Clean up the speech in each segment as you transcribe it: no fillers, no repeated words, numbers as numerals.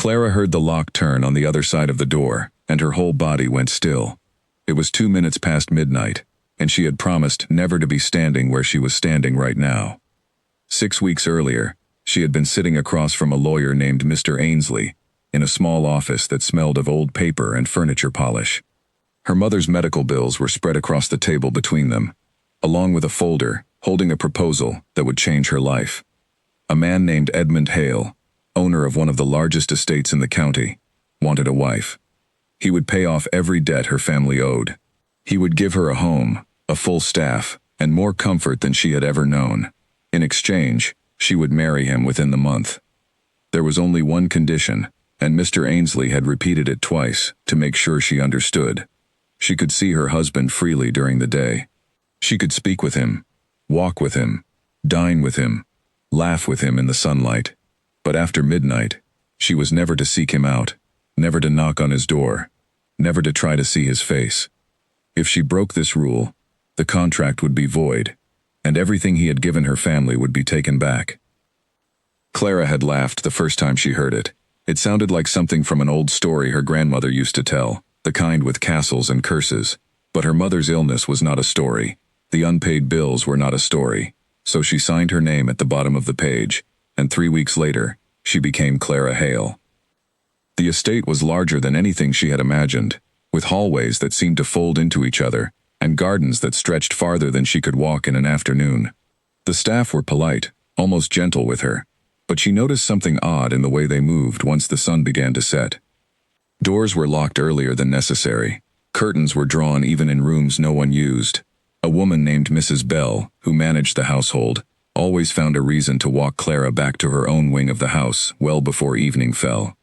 Clara heard the lock turn on the other side of the door, and her whole body went still. It was 2 minutes past midnight, and she had promised never to be standing where she was standing right now. 6 weeks earlier, she had been sitting across from a lawyer named Mr. Ainsley, in a small office that smelled of old paper and furniture polish. Her mother's medical bills were spread across the table between them, along with a folder holding a proposal that would change her life. A man named Edmund Hale, owner of one of the largest estates in the county, wanted a wife. He would pay off every debt her family owed. He would give her a home, a full staff, and more comfort than she had ever known. In exchange, she would marry him within the month. There was only one condition, and Mr. Ainsley had repeated it twice to make sure she understood. She could see her husband freely during the day. She could speak with him, walk with him, dine with him, laugh with him in the sunlight. But after midnight, she was never to seek him out, never to knock on his door, never to try to see his face. If she broke this rule, the contract would be void, and everything he had given her family would be taken back. Clara had laughed the first time she heard it. It sounded like something from an old story her grandmother used to tell, the kind with castles and curses. But her mother's illness was not a story. The unpaid bills were not a story. So she signed her name at the bottom of the page, and 3 weeks later, she became Clara Hale. The estate was larger than anything she had imagined, with hallways that seemed to fold into each other, and gardens that stretched farther than she could walk in an afternoon. The staff were polite, almost gentle with her, but she noticed something odd in the way they moved once the sun began to set. Doors were locked earlier than necessary. Curtains were drawn even in rooms no one used. A woman named Mrs. Bell, who managed the household, always found a reason to walk Clara back to her own wing of the house well before evening fell.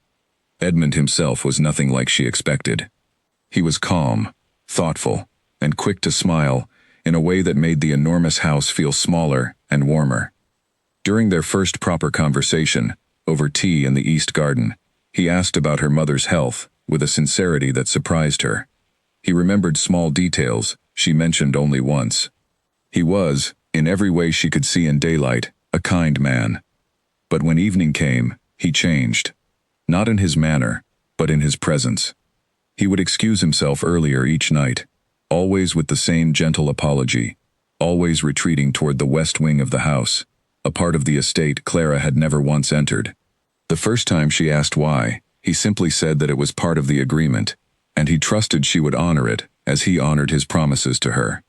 Edmund himself was nothing like she expected. He was calm, thoughtful, and quick to smile in a way that made the enormous house feel smaller and warmer. During their first proper conversation, over tea in the East Garden, he asked about her mother's health with a sincerity that surprised her. He remembered small details she mentioned only once. He was, in every way she could see in daylight, a kind man. But when evening came, he changed. Not in his manner, but in his presence. He would excuse himself earlier each night, always with the same gentle apology, always retreating toward the west wing of the house, a part of the estate Clara had never once entered. The first time she asked why, he simply said that it was part of the agreement, and he trusted she would honor it as he honored his promises to her.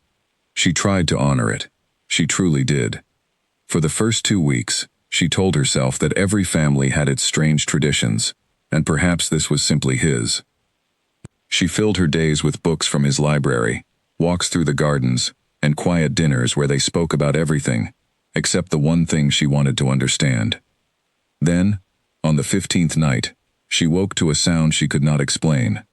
She tried to honor it. She truly did. For the first 2 weeks, she told herself that every family had its strange traditions, and perhaps this was simply his. She filled her days with books from his library, walks through the gardens, and quiet dinners where they spoke about everything, except the one thing she wanted to understand. Then, on the 15th night, she woke to a sound she could not explain.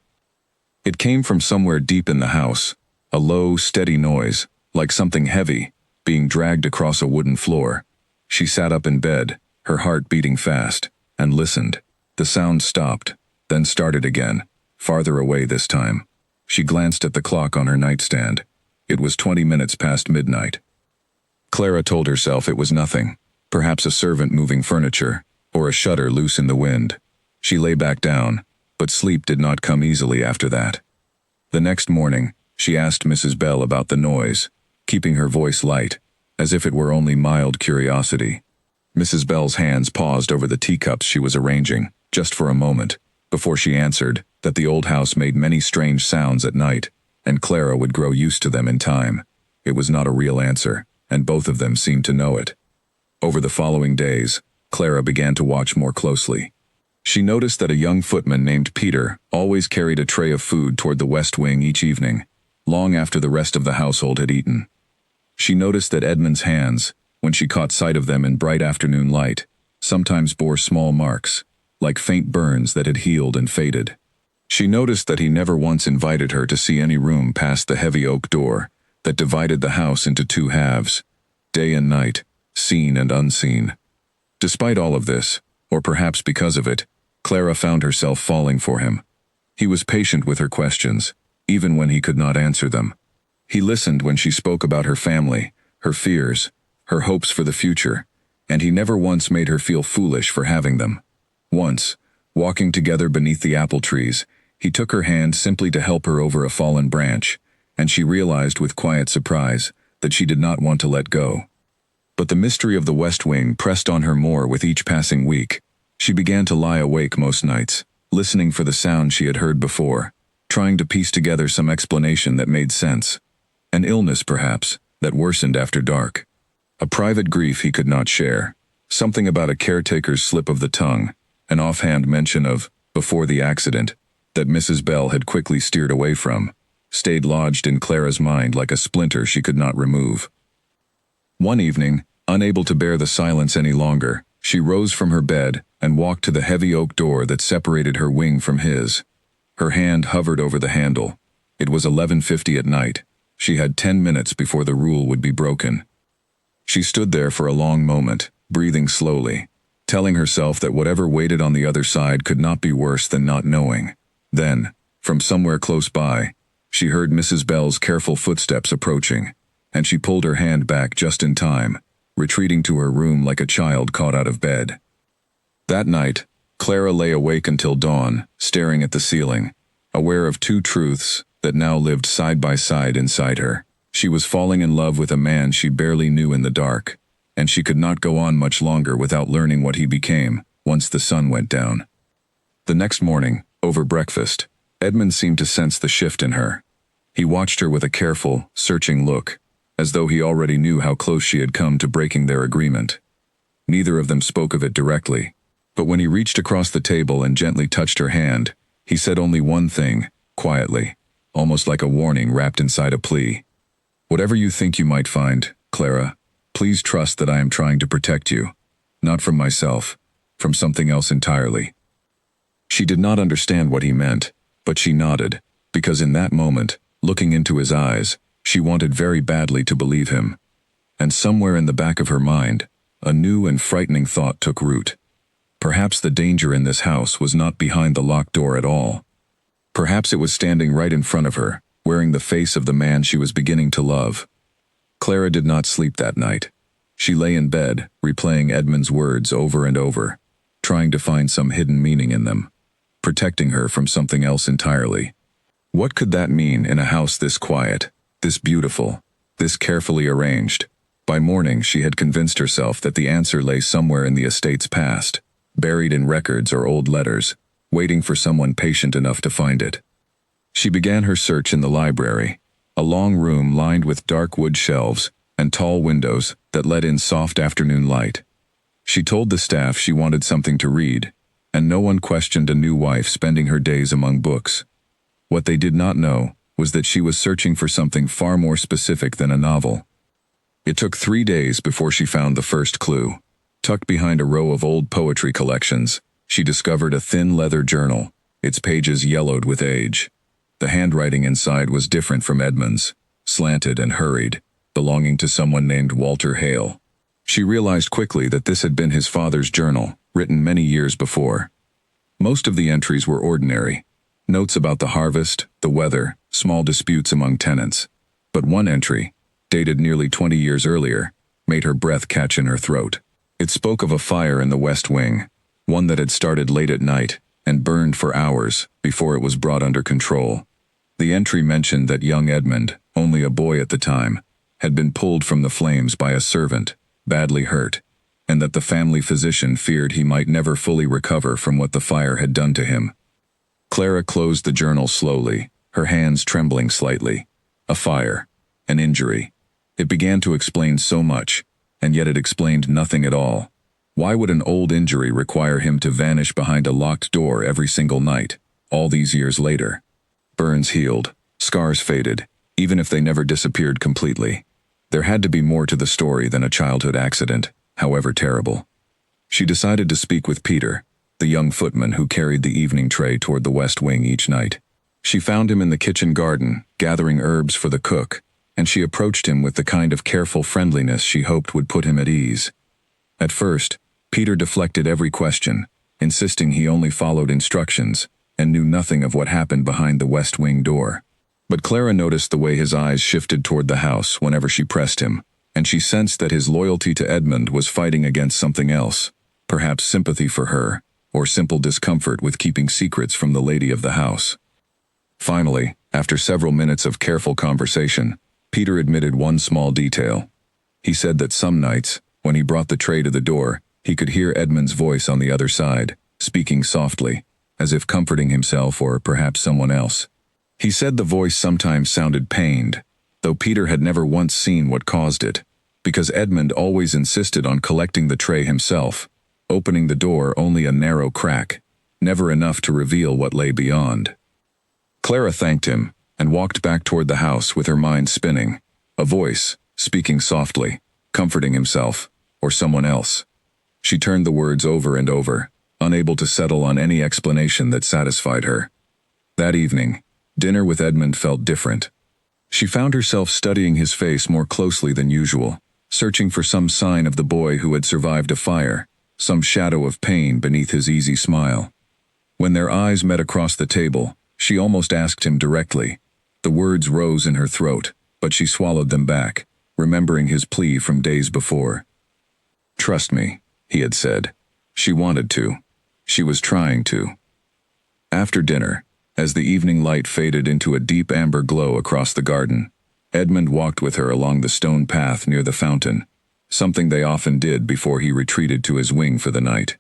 It came from somewhere deep in the house, a low, steady noise, like something heavy, being dragged across a wooden floor. She sat up in bed, her heart beating fast, and listened. The sound stopped, then started again, farther away this time. She glanced at the clock on her nightstand. It was 20 minutes past midnight. Clara told herself it was nothing, perhaps a servant moving furniture, or a shutter loose in the wind. She lay back down, but sleep did not come easily after that. The next morning, she asked Mrs. Bell about the noise, keeping her voice light, as if it were only mild curiosity. Mrs. Bell's hands paused over the teacups she was arranging, just for a moment, before she answered that the old house made many strange sounds at night, and Clara would grow used to them in time. It was not a real answer, and both of them seemed to know it. Over the following days, Clara began to watch more closely. She noticed that a young footman named Peter always carried a tray of food toward the west wing each evening, long after the rest of the household had eaten. She noticed that Edmund's hands, when she caught sight of them in bright afternoon light, sometimes bore small marks, like faint burns that had healed and faded. She noticed that he never once invited her to see any room past the heavy oak door that divided the house into 2 halves, day and night, seen and unseen. Despite all of this, or perhaps because of it, Clara found herself falling for him. He was patient with her questions, even when he could not answer them. He listened when she spoke about her family, her fears, her hopes for the future, and he never once made her feel foolish for having them. Once, Walking together beneath the apple trees, he took her hand simply to help her over a fallen branch, and she realized with quiet surprise that she did not want to let go. But the mystery of the West Wing pressed on her more with each passing week. She began to lie awake most nights, listening for the sound she had heard before, trying to piece together some explanation that made sense. An illness, perhaps, that worsened after dark. A private grief he could not share. Something about a caretaker's slip of the tongue, an offhand mention of, before the accident, that Mrs. Bell had quickly steered away from, stayed lodged in Clara's mind like a splinter she could not remove. One evening, unable to bear the silence any longer, she rose from her bed and walked to the heavy oak door that separated her wing from his. Her hand hovered over the handle. It was 11:50 at night. She had 10 minutes before the rule would be broken. She stood there for a long moment, breathing slowly, telling herself that whatever waited on the other side could not be worse than not knowing. Then, from somewhere close by, she heard Mrs. Bell's careful footsteps approaching, and she pulled her hand back just in time, retreating to her room like a child caught out of bed. That night, Clara lay awake until dawn, staring at the ceiling, aware of two truths that now lived side by side inside her. She was falling in love with a man she barely knew in the dark, and she could not go on much longer without learning what he became once the sun went down. The next morning, over breakfast, Edmund seemed to sense the shift in her. He watched her with a careful, searching look, as though he already knew how close she had come to breaking their agreement. Neither of them spoke of it directly, but when he reached across the table and gently touched her hand, he said only one thing, quietly, almost like a warning wrapped inside a plea. "Whatever you think you might find, Clara, please trust that I am trying to protect you, not from myself, from something else entirely." She did not understand what he meant, but she nodded, because in that moment, looking into his eyes, she wanted very badly to believe him. And somewhere in the back of her mind, a new and frightening thought took root. Perhaps the danger in this house was not behind the locked door at all. Perhaps it was standing right in front of her, wearing the face of the man she was beginning to love. Clara did not sleep that night. She lay in bed, replaying Edmund's words over and over, trying to find some hidden meaning in them, protecting her from something else entirely. What could that mean in a house this quiet, this beautiful, this carefully arranged? By morning, she had convinced herself that the answer lay somewhere in the estate's past, buried in records or old letters, waiting for someone patient enough to find it. She began her search in the library, a long room lined with dark wood shelves and tall windows that let in soft afternoon light. She told the staff she wanted something to read, and no one questioned a new wife spending her days among books. What they did not know was that she was searching for something far more specific than a novel. It took 3 days before she found the first clue. Tucked behind a row of old poetry collections, she discovered a thin leather journal, its pages yellowed with age. The handwriting inside was different from Edmund's, slanted and hurried, belonging to someone named Walter Hale. She realized quickly that this had been his father's journal, written many years before. Most of the entries were ordinary, notes about the harvest, the weather, small disputes among tenants. But one entry, dated nearly 20 years earlier, made her breath catch in her throat. It spoke of a fire in the West Wing, one that had started late at night and burned for hours before it was brought under control. The entry mentioned that young Edmund, only a boy at the time, had been pulled from the flames by a servant, badly hurt, and that the family physician feared he might never fully recover from what the fire had done to him. Clara closed the journal slowly, her hands trembling slightly. A fire, an injury. It began to explain so much, and yet it explained nothing at all. Why would an old injury require him to vanish behind a locked door every single night, all these years later? Burns healed, scars faded, even if they never disappeared completely. There had to be more to the story than a childhood accident, however terrible. She decided to speak with Peter, the young footman who carried the evening tray toward the West Wing each night. She found him in the kitchen garden, gathering herbs for the cook, and she approached him with the kind of careful friendliness she hoped would put him at ease. At first, Peter deflected every question, insisting he only followed instructions and knew nothing of what happened behind the West Wing door. But Clara noticed the way his eyes shifted toward the house whenever she pressed him, and she sensed that his loyalty to Edmund was fighting against something else, perhaps sympathy for her, or simple discomfort with keeping secrets from the lady of the house. Finally, after several minutes of careful conversation, Peter admitted one small detail. He said that some nights, when he brought the tray to the door, he could hear Edmund's voice on the other side, speaking softly, as if comforting himself or perhaps someone else. He said the voice sometimes sounded pained, though Peter had never once seen what caused it, because Edmund always insisted on collecting the tray himself, opening the door only a narrow crack, never enough to reveal what lay beyond. Clara thanked him and walked back toward the house with her mind spinning, a voice, speaking softly, comforting himself, or someone else. She turned the words over and over, unable to settle on any explanation that satisfied her. That evening, dinner with Edmund felt different. She found herself studying his face more closely than usual, searching for some sign of the boy who had survived a fire, some shadow of pain beneath his easy smile. When their eyes met across the table, she almost asked him directly. The words rose in her throat, but she swallowed them back, remembering his plea from days before. "Trust me," he had said. She wanted to. She was trying to. After dinner, as the evening light faded into a deep amber glow across the garden, Edmund walked with her along the stone path near the fountain, something they often did before he retreated to his wing for the night.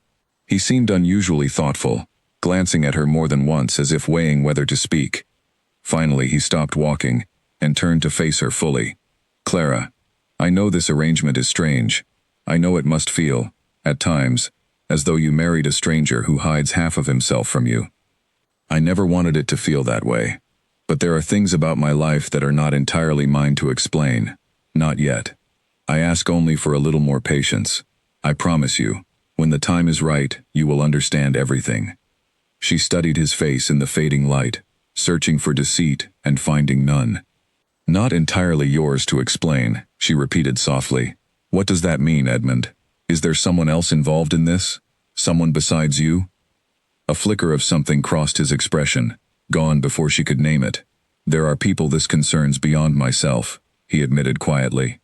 He seemed unusually thoughtful, glancing at her more than once as if weighing whether to speak. Finally, he stopped walking and turned to face her fully. "Clara, I know this arrangement is strange. I know it must feel, at times, as though you married a stranger who hides half of himself from you. I never wanted it to feel that way. But there are things about my life that are not entirely mine to explain. Not yet. I ask only for a little more patience. I promise you, when the time is right, you will understand everything." She studied his face in the fading light, searching for deceit and finding none. "Not entirely yours to explain," she repeated softly. "What does that mean, Edmund? Is there someone else involved in this? Someone besides you?" A flicker of something crossed his expression, gone before she could name it. "There are people this concerns beyond myself," he admitted quietly.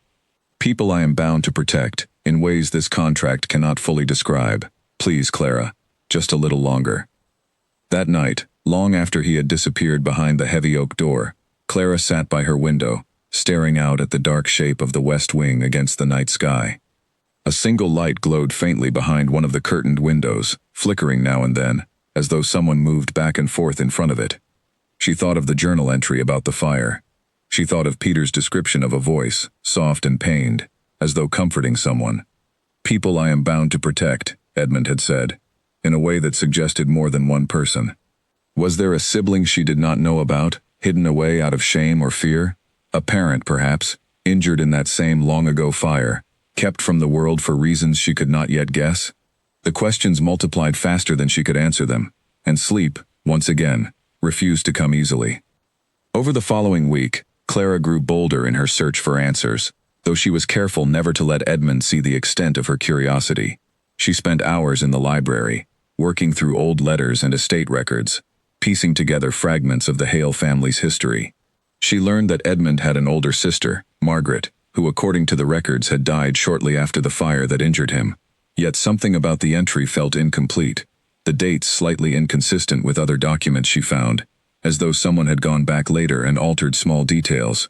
"People I am bound to protect, in ways this contract cannot fully describe. Please, Clara, just a little longer." That night, long after he had disappeared behind the heavy oak door, Clara sat by her window, staring out at the dark shape of the west wing against the night sky. A single light glowed faintly behind one of the curtained windows, flickering now and then, as though someone moved back and forth in front of it. She thought of the journal entry about the fire. She thought of Peter's description of a voice, soft and pained, as though comforting someone. "People I am bound to protect," Edmund had said, in a way that suggested more than one person. Was there a sibling she did not know about, hidden away out of shame or fear? A parent, perhaps, injured in that same long-ago fire, kept from the world for reasons she could not yet guess? The questions multiplied faster than she could answer them, and sleep, once again, refused to come easily. Over the following week, Clara grew bolder in her search for answers, though she was careful never to let Edmund see the extent of her curiosity. She spent hours in the library, working through old letters and estate records, piecing together fragments of the Hale family's history. She learned that Edmund had an older sister, Margaret, who according to the records had died shortly after the fire that injured him. Yet something about the entry felt incomplete, the dates slightly inconsistent with other documents she found, as though someone had gone back later and altered small details.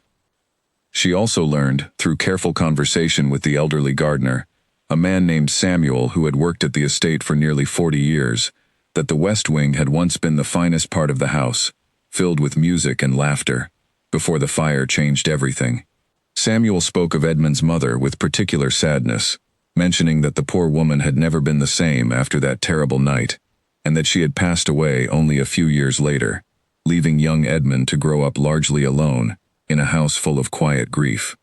She also learned, through careful conversation with the elderly gardener, a man named Samuel who had worked at the estate for nearly 40 years, that the West Wing had once been the finest part of the house, filled with music and laughter, before the fire changed everything. Samuel spoke of Edmund's mother with particular sadness, mentioning that the poor woman had never been the same after that terrible night, and that she had passed away only a few years later, leaving young Edmund to grow up largely alone, in a house full of quiet grief.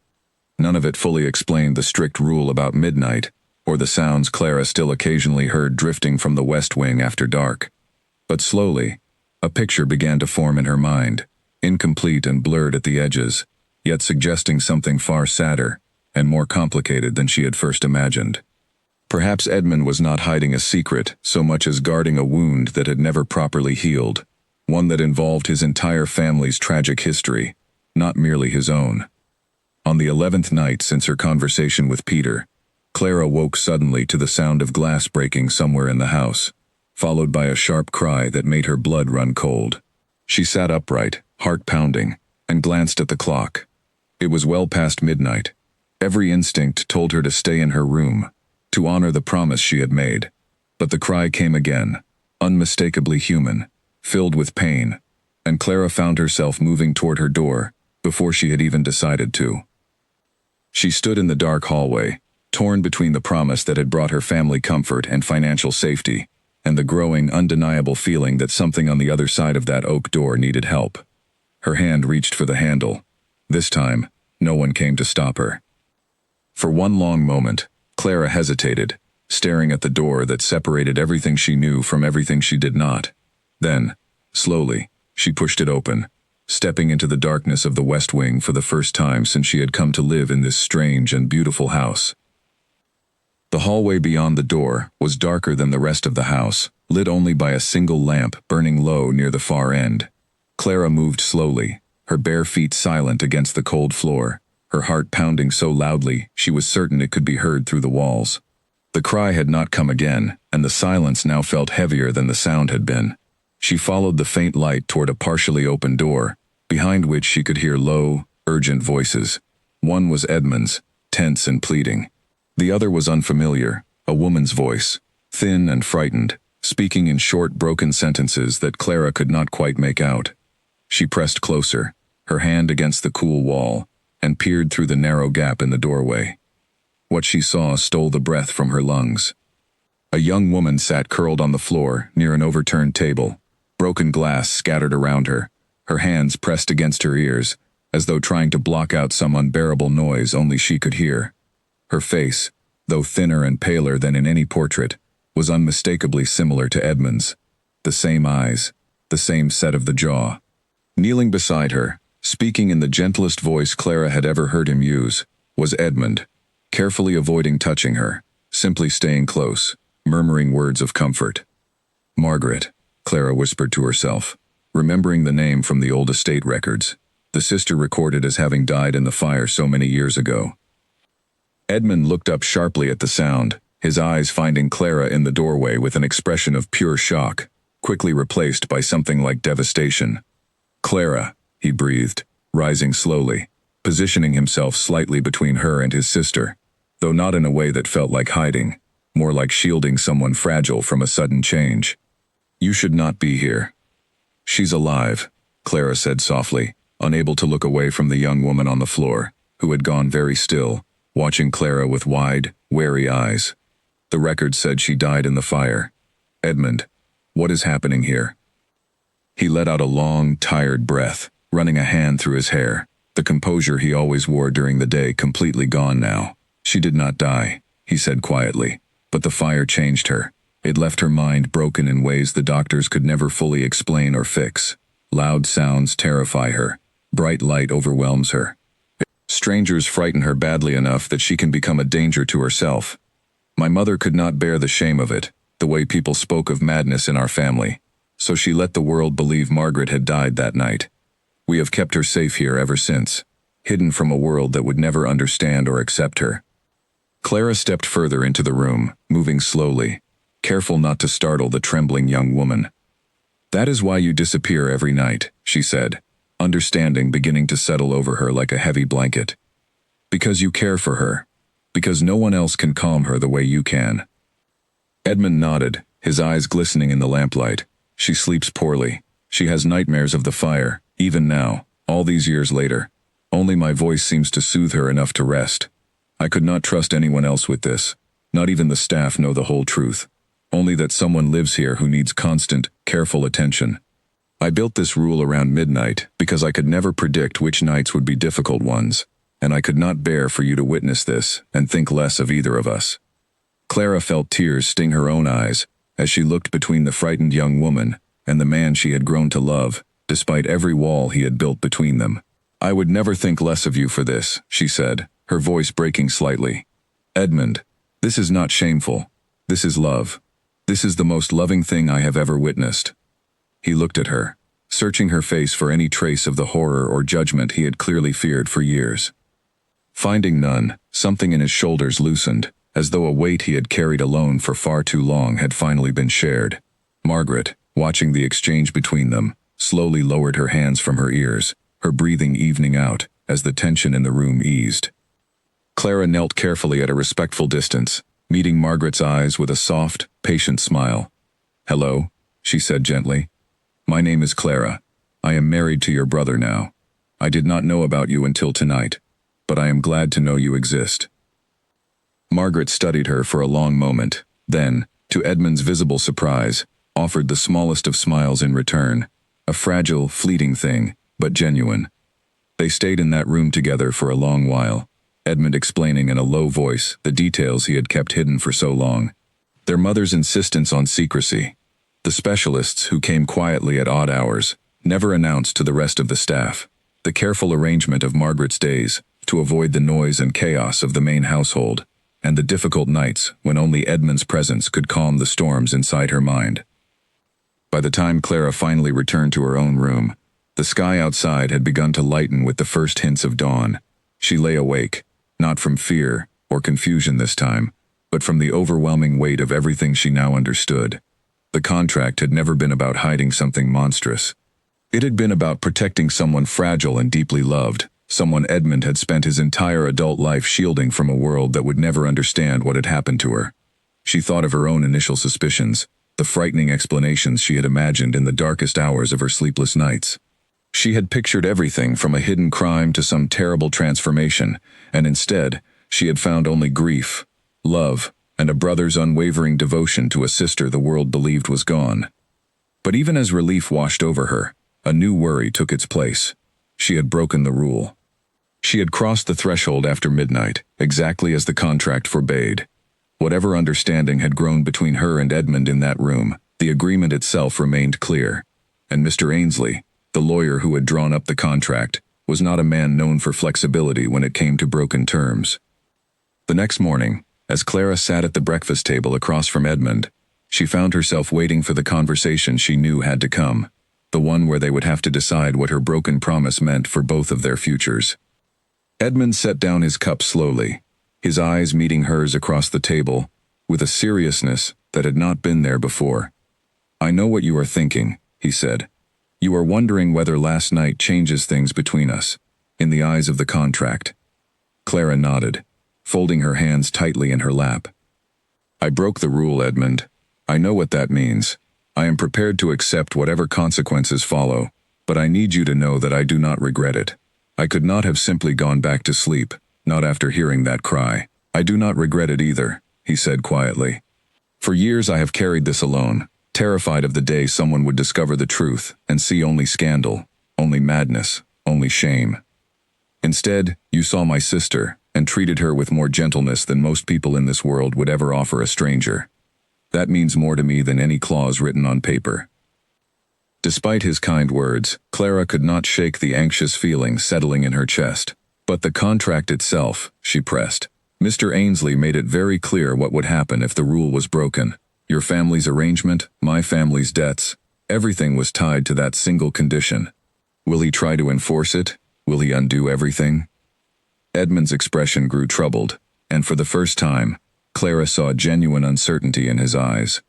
None of it fully explained the strict rule about midnight, or the sounds Clara still occasionally heard drifting from the West Wing after dark. But slowly, a picture began to form in her mind, incomplete and blurred at the edges, yet suggesting something far sadder and more complicated than she had first imagined. Perhaps Edmund was not hiding a secret so much as guarding a wound that had never properly healed, one that involved his entire family's tragic history, not merely his own. On the 11th night since her conversation with Peter, Clara woke suddenly to the sound of glass breaking somewhere in the house. followed by a sharp cry that made her blood run cold. She sat upright, heart pounding, and glanced at the clock. It was well past midnight. Every instinct told her to stay in her room, to honor the promise she had made. But the cry came again, unmistakably human, filled with pain, and Clara found herself moving toward her door before she had even decided to. She stood in the dark hallway, torn between the promise that had brought her family comfort and financial safety, and the growing, undeniable feeling that something on the other side of that oak door needed help. Her hand reached for the handle. This time, no one came to stop her. For one long moment, Clara hesitated, staring at the door that separated everything she knew from everything she did not. Then, slowly, she pushed it open, stepping into the darkness of the West Wing for the first time since she had come to live in this strange and beautiful house. The hallway beyond the door was darker than the rest of the house, lit only by a single lamp burning low near the far end. Clara moved slowly, her bare feet silent against the cold floor, her heart pounding so loudly she was certain it could be heard through the walls. The cry had not come again, and the silence now felt heavier than the sound had been. She followed the faint light toward a partially open door, behind which she could hear low, urgent voices. One was Edmund's, tense and pleading. The other was unfamiliar, a woman's voice, thin and frightened, speaking in short, broken sentences that Clara could not quite make out. She pressed closer, her hand against the cool wall, and peered through the narrow gap in the doorway. What she saw stole the breath from her lungs. A young woman sat curled on the floor near an overturned table, broken glass scattered around her, her hands pressed against her ears, as though trying to block out some unbearable noise only she could hear. Her face, though thinner and paler than in any portrait, was unmistakably similar to Edmund's. The same eyes, the same set of the jaw. Kneeling beside her, speaking in the gentlest voice Clara had ever heard him use, was Edmund, carefully avoiding touching her, simply staying close, murmuring words of comfort. "Margaret," Clara whispered to herself, remembering the name from the old estate records, the sister recorded as having died in the fire so many years ago. Edmund looked up sharply at the sound, his eyes finding Clara in the doorway with an expression of pure shock, quickly replaced by something like devastation. "Clara," he breathed, rising slowly, positioning himself slightly between her and his sister, though not in a way that felt like hiding, more like shielding someone fragile from a sudden change. "You should not be here." "She's alive," Clara said softly, unable to look away from the young woman on the floor, who had gone very still, watching Clara with wide, wary eyes. "The record said she died in the fire. Edmund, what is happening here?" He let out a long, tired breath, running a hand through his hair, the composure he always wore during the day completely gone now. "She did not die," he said quietly, "but the fire changed her. It left her mind broken in ways the doctors could never fully explain or fix. Loud sounds terrify her. Bright light overwhelms her. Strangers frighten her badly enough that she can become a danger to herself. My mother could not bear the shame of it, the way people spoke of madness in our family, so she let the world believe Margaret had died that night. We have kept her safe here ever since, hidden from a world that would never understand or accept her." Clara stepped further into the room, moving slowly, careful not to startle the trembling young woman. "That is why you disappear every night," she said, understanding beginning to settle over her like a heavy blanket. "Because you care for her. Because no one else can calm her the way you can." Edmund nodded, his eyes glistening in the lamplight. "She sleeps poorly. She has nightmares of the fire, even now, all these years later. Only my voice seems to soothe her enough to rest. I could not trust anyone else with this. Not even the staff know the whole truth. Only that someone lives here who needs constant, careful attention. I built this rule around midnight because I could never predict which nights would be difficult ones, and I could not bear for you to witness this and think less of either of us." Clara felt tears sting her own eyes as she looked between the frightened young woman and the man she had grown to love, despite every wall he had built between them. "I would never think less of you for this," she said, her voice breaking slightly. "Edmund, this is not shameful. This is love. This is the most loving thing I have ever witnessed." He looked at her, searching her face for any trace of the horror or judgment he had clearly feared for years. Finding none, something in his shoulders loosened, as though a weight he had carried alone for far too long had finally been shared. Margaret, watching the exchange between them, slowly lowered her hands from her ears, her breathing evening out as the tension in the room eased. Clara knelt carefully at a respectful distance, meeting Margaret's eyes with a soft, patient smile. "Hello," she said gently. "My name is Clara. I am married to your brother now. I did not know about you until tonight, but I am glad to know you exist." Margaret studied her for a long moment, then, to Edmund's visible surprise, offered the smallest of smiles in return, a fragile, fleeting thing, but genuine. They stayed in that room together for a long while, Edmund explaining in a low voice the details he had kept hidden for so long. Their mother's insistence on secrecy, the specialists who came quietly at odd hours, never announced to the rest of the staff, the careful arrangement of Margaret's days to avoid the noise and chaos of the main household, and the difficult nights when only Edmund's presence could calm the storms inside her mind. By the time Clara finally returned to her own room, the sky outside had begun to lighten with the first hints of dawn. She lay awake, not from fear or confusion this time, but from the overwhelming weight of everything she now understood. The contract had never been about hiding something monstrous. It had been about protecting someone fragile and deeply loved, someone Edmund had spent his entire adult life shielding from a world that would never understand what had happened to her. She thought of her own initial suspicions, the frightening explanations she had imagined in the darkest hours of her sleepless nights. She had pictured everything from a hidden crime to some terrible transformation, and instead, she had found only grief, love, and a brother's unwavering devotion to a sister the world believed was gone. But even as relief washed over her, a new worry took its place. She had broken the rule. She had crossed the threshold after midnight, exactly as the contract forbade. Whatever understanding had grown between her and Edmund in that room, the agreement itself remained clear. And Mr. Ainsley, the lawyer who had drawn up the contract, was not a man known for flexibility when it came to broken terms. The next morning, as Clara sat at the breakfast table across from Edmund, she found herself waiting for the conversation she knew had to come, the one where they would have to decide what her broken promise meant for both of their futures. Edmund set down his cup slowly, his eyes meeting hers across the table, with a seriousness that had not been there before. "I know what you are thinking," he said. "You are wondering whether last night changes things between us, in the eyes of the contract." Clara nodded, folding her hands tightly in her lap. "I broke the rule, Edmund. I know what that means. I am prepared to accept whatever consequences follow, but I need you to know that I do not regret it. I could not have simply gone back to sleep, not after hearing that cry. I do not regret it either," he said quietly. "For years I have carried this alone, terrified of the day someone would discover the truth and see only scandal, only madness, only shame. Instead, you saw my sister and treated her with more gentleness than most people in this world would ever offer a stranger. That means more to me than any clause written on paper." Despite his kind words, Clara could not shake the anxious feeling settling in her chest. "But the contract itself," she pressed. "Mr. Ainsley made it very clear what would happen if the rule was broken. Your family's arrangement, my family's debts, everything was tied to that single condition. Will he try to enforce it? Will he undo everything?" Edmund's expression grew troubled, and for the first time, Clara saw genuine uncertainty in his eyes.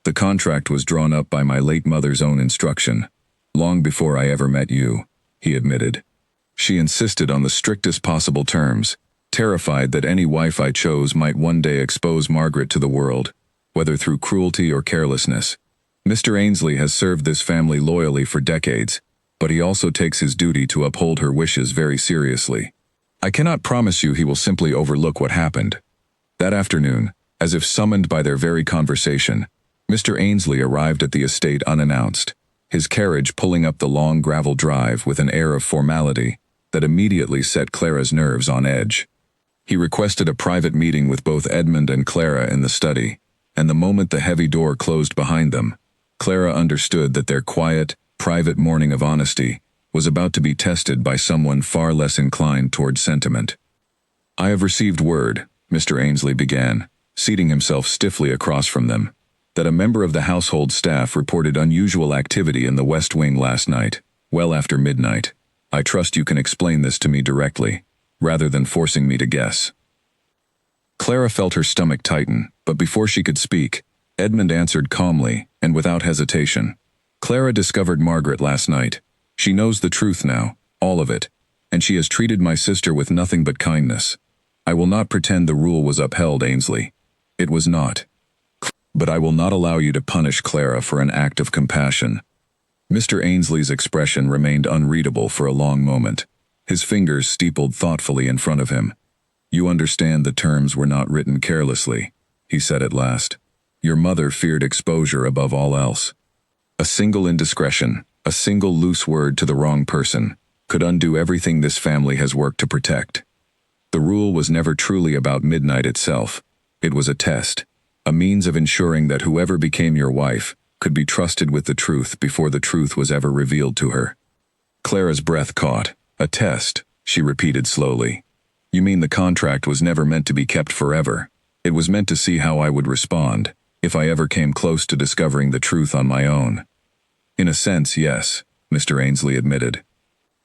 "The contract was drawn up by my late mother's own instruction, long before I ever met you," he admitted. "She insisted on the strictest possible terms, terrified that any wife I chose might one day expose Margaret to the world, whether through cruelty or carelessness. Mr. Ainsley has served this family loyally for decades, but he also takes his duty to uphold her wishes very seriously. I cannot promise you he will simply overlook what happened." That afternoon, as if summoned by their very conversation, Mr. Ainsley arrived at the estate unannounced, his carriage pulling up the long gravel drive with an air of formality that immediately set Clara's nerves on edge. He requested a private meeting with both Edmund and Clara in the study, and the moment the heavy door closed behind them, Clara understood that their quiet, private morning of honesty was about to be tested by someone far less inclined toward sentiment. "I have received word," Mr. Ainsley began, seating himself stiffly across from them, "that a member of the household staff reported unusual activity in the West Wing last night, well after midnight. I trust you can explain this to me directly, rather than forcing me to guess." Clara felt her stomach tighten, but before she could speak, Edmund answered calmly, and without hesitation. Clara discovered Margaret last night. She knows the truth now, all of it, and she has treated my sister with nothing but kindness. I will not pretend the rule was upheld, Ainsley. It was not. But I will not allow you to punish Clara for an act of compassion. Mr. Ainsley's expression remained unreadable for a long moment. His fingers steepled thoughtfully in front of him. You understand the terms were not written carelessly, he said at last. Your mother feared exposure above all else. A single indiscretion, a single loose word to the wrong person, could undo everything this family has worked to protect. The rule was never truly about midnight itself. It was a test, a means of ensuring that whoever became your wife could be trusted with the truth before the truth was ever revealed to her. Clara's breath caught. A test, she repeated slowly. You mean the contract was never meant to be kept forever? It was meant to see how I would respond, if I ever came close to discovering the truth on my own. In a sense, yes, Mr. Ainsley admitted.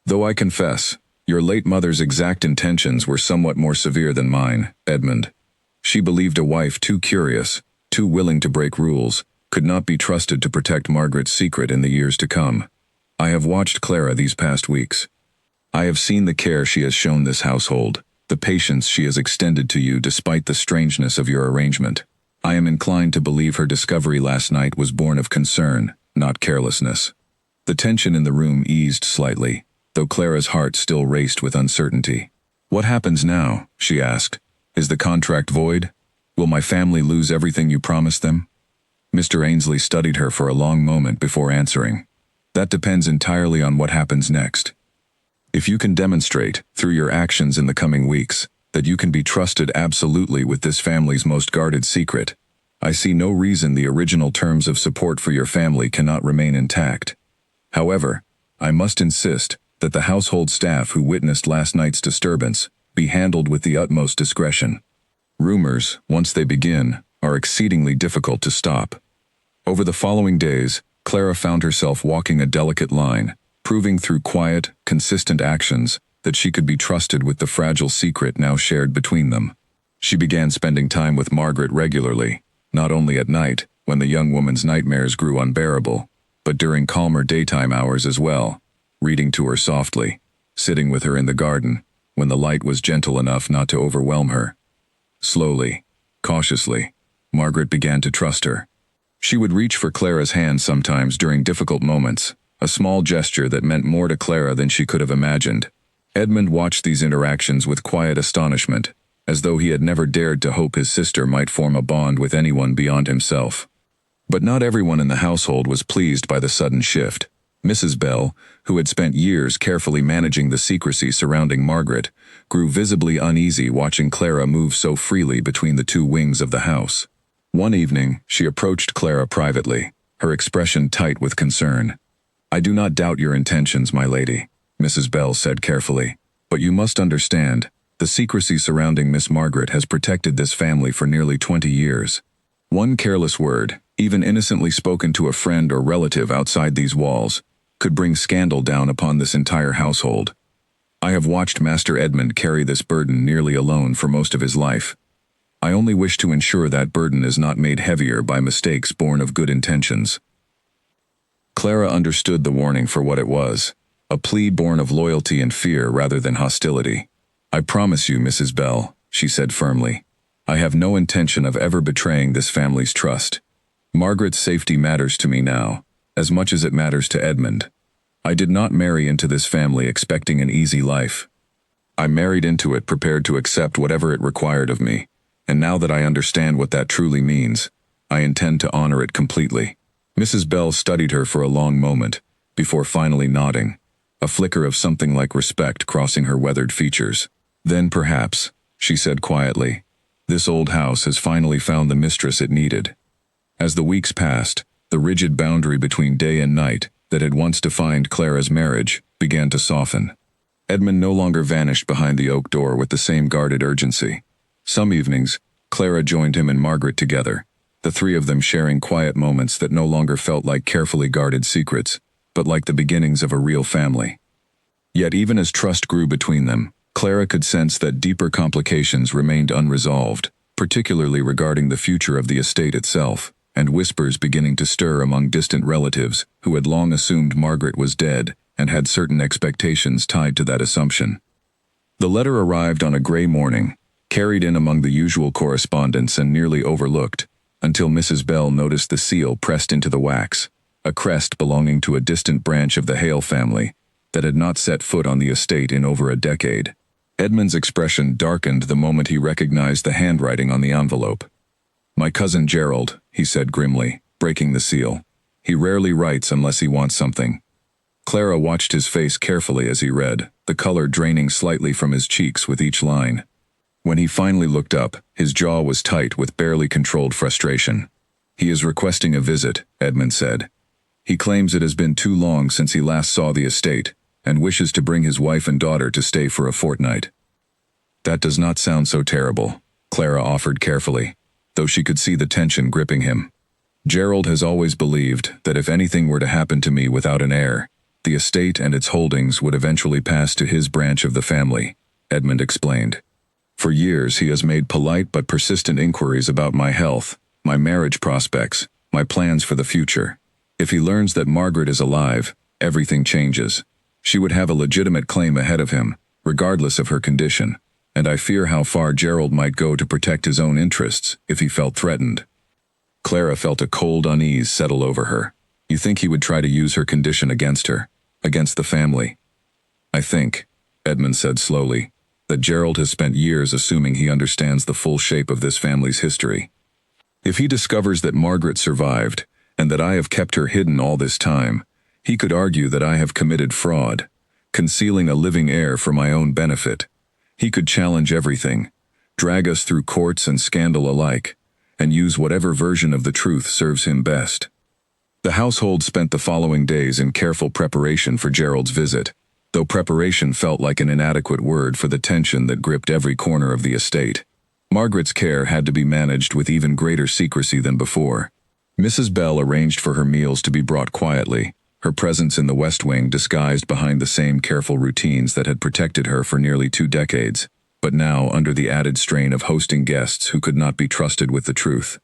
Though I confess, your late mother's exact intentions were somewhat more severe than mine, Edmund. She believed a wife too curious, too willing to break rules, could not be trusted to protect Margaret's secret in the years to come. I have watched Clara these past weeks. I have seen the care she has shown this household, the patience she has extended to you despite the strangeness of your arrangement. I am inclined to believe her discovery last night was born of concern, not carelessness. The tension in the room eased slightly, though Clara's heart still raced with uncertainty. What happens now? She asked. Is the contract void? Will my family lose everything you promised them? Mr. Ainsley studied her for a long moment before answering. That depends entirely on what happens next. If you can demonstrate, through your actions in the coming weeks, that you can be trusted absolutely with this family's most guarded secret, I see no reason the original terms of support for your family cannot remain intact. However, I must insist that the household staff who witnessed last night's disturbance be handled with the utmost discretion. Rumors, once they begin, are exceedingly difficult to stop. Over the following days, Clara found herself walking a delicate line, proving through quiet, consistent actions that she could be trusted with the fragile secret now shared between them. She began spending time with Margaret regularly, not only at night, when the young woman's nightmares grew unbearable, but during calmer daytime hours as well, reading to her softly, sitting with her in the garden, when the light was gentle enough not to overwhelm her. Slowly, cautiously, Margaret began to trust her. She would reach for Clara's hand sometimes during difficult moments, a small gesture that meant more to Clara than she could have imagined. Edmund watched these interactions with quiet astonishment, as though he had never dared to hope his sister might form a bond with anyone beyond himself. But not everyone in the household was pleased by the sudden shift. Mrs. Bell, who had spent years carefully managing the secrecy surrounding Margaret, grew visibly uneasy watching Clara move so freely between the two wings of the house. One evening, she approached Clara privately, her expression tight with concern. I do not doubt your intentions, my lady, Mrs. Bell said carefully, but you must understand, the secrecy surrounding Miss Margaret has protected this family for nearly 20 years. One careless word, even innocently spoken to a friend or relative outside these walls, could bring scandal down upon this entire household. I have watched Master Edmund carry this burden nearly alone for most of his life. I only wish to ensure that burden is not made heavier by mistakes born of good intentions. Clara understood the warning for what it was, a plea born of loyalty and fear rather than hostility. I promise you, Mrs. Bell, she said firmly, I have no intention of ever betraying this family's trust. Margaret's safety matters to me now, as much as it matters to Edmund. I did not marry into this family expecting an easy life. I married into it prepared to accept whatever it required of me, and now that I understand what that truly means, I intend to honor it completely. Mrs. Bell studied her for a long moment, before finally nodding, a flicker of something like respect crossing her weathered features. Then perhaps, she said quietly, this old house has finally found the mistress it needed. As the weeks passed, the rigid boundary between day and night that had once defined Clara's marriage began to soften. Edmund no longer vanished behind the oak door with the same guarded urgency. Some evenings, Clara joined him and Margaret together, the three of them sharing quiet moments that no longer felt like carefully guarded secrets, but like the beginnings of a real family. Yet even as trust grew between them, Clara could sense that deeper complications remained unresolved, particularly regarding the future of the estate itself. and whispers beginning to stir among distant relatives who had long assumed Margaret was dead and had certain expectations tied to that assumption. The letter arrived on a gray morning, carried in among the usual correspondence and nearly overlooked, until Mrs. Bell noticed the seal pressed into the wax, a crest belonging to a distant branch of the Hale family that had not set foot on the estate in over a decade. Edmund's expression darkened the moment he recognized the handwriting on the envelope. "My cousin Gerald," he said grimly, breaking the seal. "He rarely writes unless he wants something." Clara watched his face carefully as he read, the color draining slightly from his cheeks with each line. When he finally looked up, his jaw was tight with barely controlled frustration. "He is requesting a visit," Edmund said. "He claims it has been too long since he last saw the estate, and wishes to bring his wife and daughter to stay for a fortnight." "That does not sound so terrible," Clara offered carefully, though she could see the tension gripping him. "Gerald has always believed that if anything were to happen to me without an heir, the estate and its holdings would eventually pass to his branch of the family," Edmund explained. "For years he has made polite but persistent inquiries about my health, my marriage prospects, my plans for the future. If he learns that Margaret is alive, everything changes. She would have a legitimate claim ahead of him, regardless of her condition, and I fear how far Gerald might go to protect his own interests if he felt threatened." Clara felt a cold unease settle over her. "You think he would try to use her condition against her, against the family?" "I think," Edmund said slowly, "that Gerald has spent years assuming he understands the full shape of this family's history. If he discovers that Margaret survived, and that I have kept her hidden all this time, he could argue that I have committed fraud, concealing a living heir for my own benefit. He could challenge everything, drag us through courts and scandal alike, and use whatever version of the truth serves him best." The household spent the following days in careful preparation for Gerald's visit, though preparation felt like an inadequate word for the tension that gripped every corner of the estate. Margaret's care had to be managed with even greater secrecy than before. Mrs. Bell arranged for her meals to be brought quietly, her presence in the West Wing disguised behind the same careful routines that had protected her for nearly 2 decades, but now under the added strain of hosting guests who could not be trusted with the truth.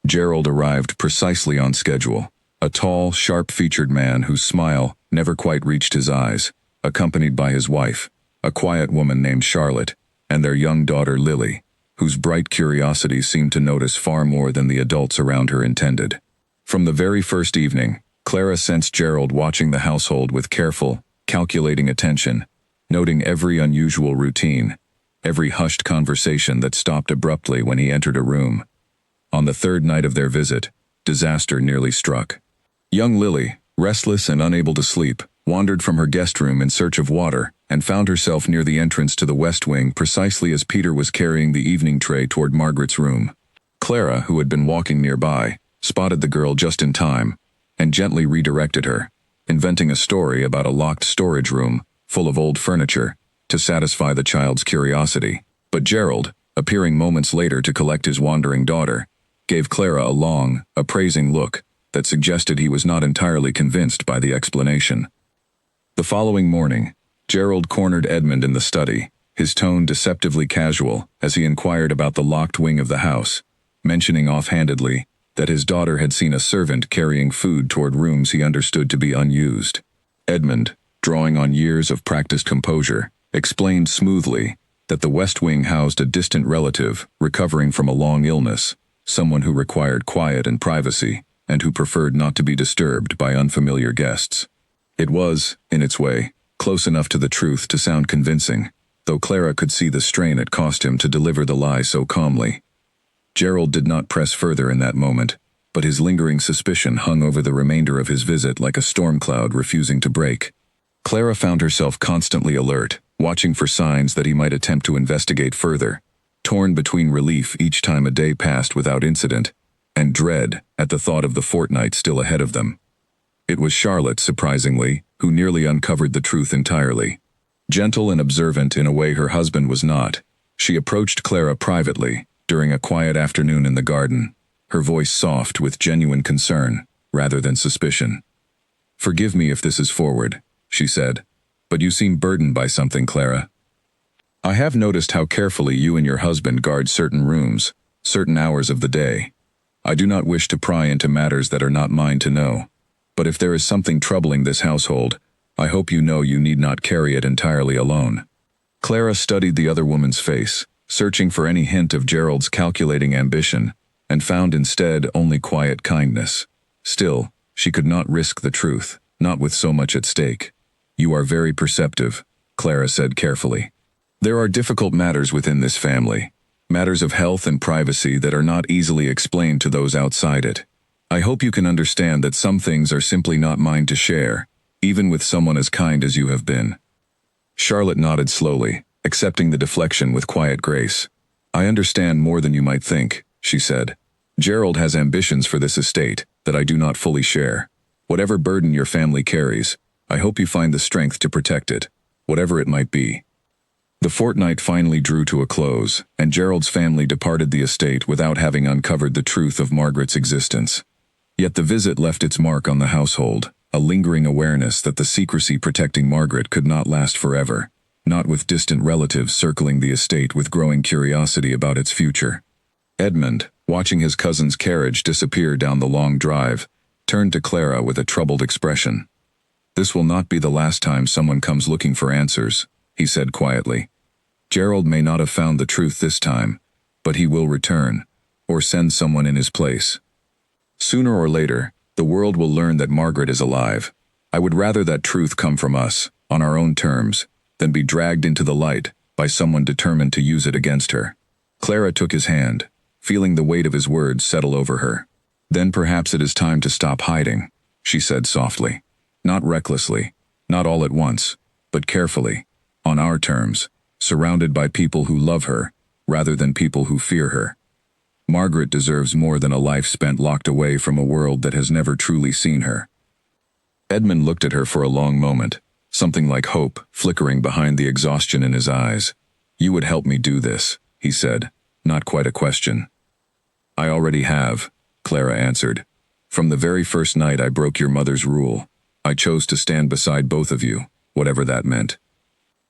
Gerald arrived precisely on schedule, a tall, sharp-featured man whose smile never quite reached his eyes, accompanied by his wife, a quiet woman named Charlotte, and their young daughter Lily, whose bright curiosity seemed to notice far more than the adults around her intended. From the very first evening, Clara sensed Gerald watching the household with careful, calculating attention, noting every unusual routine, every hushed conversation that stopped abruptly when he entered a room. On the 3rd night of their visit, disaster nearly struck. Young Lily, restless and unable to sleep, wandered from her guest room in search of water and found herself near the entrance to the West Wing precisely as Peter was carrying the evening tray toward Margaret's room. Clara, who had been walking nearby, spotted the girl just in time and gently redirected her, inventing a story about a locked storage room full of old furniture to satisfy the child's curiosity. But Gerald, appearing moments later to collect his wandering daughter, gave Clara a long, appraising look that suggested he was not entirely convinced by the explanation. The following morning, Gerald cornered Edmund in the study, his tone deceptively casual as he inquired about the locked wing of the house, mentioning offhandedly that his daughter had seen a servant carrying food toward rooms he understood to be unused. Edmund, drawing on years of practiced composure, explained smoothly that the West Wing housed a distant relative recovering from a long illness, someone who required quiet and privacy, and who preferred not to be disturbed by unfamiliar guests. It was, in its way, close enough to the truth to sound convincing, though Clara could see the strain it cost him to deliver the lie so calmly. Gerald did not press further in that moment, but his lingering suspicion hung over the remainder of his visit like a storm cloud refusing to break. Clara found herself constantly alert, watching for signs that he might attempt to investigate further, torn between relief each time a day passed without incident, and dread at the thought of the fortnight still ahead of them. It was Charlotte, surprisingly, who nearly uncovered the truth entirely. Gentle and observant in a way her husband was not, she approached Clara privately during a quiet afternoon in the garden, her voice soft with genuine concern rather than suspicion. "Forgive me if this is forward," she said, "but you seem burdened by something, Clara. I have noticed how carefully you and your husband guard certain rooms, certain hours of the day. I do not wish to pry into matters that are not mine to know. But if there is something troubling this household, I hope you know you need not carry it entirely alone." Clara studied the other woman's face, searching for any hint of Gerald's calculating ambition, and found instead only quiet kindness. Still, she could not risk the truth, not with so much at stake. "You are very perceptive," Clara said carefully. "There are difficult matters within this family, matters of health and privacy that are not easily explained to those outside it. I hope you can understand that some things are simply not mine to share, even with someone as kind as you have been." Charlotte nodded slowly, accepting the deflection with quiet grace. "I understand more than you might think," she said. "Gerald has ambitions for this estate that I do not fully share. Whatever burden your family carries, I hope you find the strength to protect it, whatever it might be." The fortnight finally drew to a close, and Gerald's family departed the estate without having uncovered the truth of Margaret's existence. Yet the visit left its mark on the household, a lingering awareness that the secrecy protecting Margaret could not last forever, not with distant relatives circling the estate with growing curiosity about its future. Edmund, watching his cousin's carriage disappear down the long drive, turned to Clara with a troubled expression. "This will not be the last time someone comes looking for answers," he said quietly. "Gerald may not have found the truth this time, but he will return, or send someone in his place. Sooner or later, the world will learn that Margaret is alive. I would rather that truth come from us, on our own terms, than be dragged into the light by someone determined to use it against her." Clara took his hand, feeling the weight of his words settle over her. "Then perhaps it is time to stop hiding," she said softly. "Not recklessly, not all at once, but carefully, on our terms, surrounded by people who love her, rather than people who fear her. Margaret deserves more than a life spent locked away from a world that has never truly seen her." Edmund looked at her for a long moment, something like hope flickering behind the exhaustion in his eyes. "You would help me do this," he said, not quite a question. "I already have," Clara answered. "From the very first night I broke your mother's rule, I chose to stand beside both of you, whatever that meant.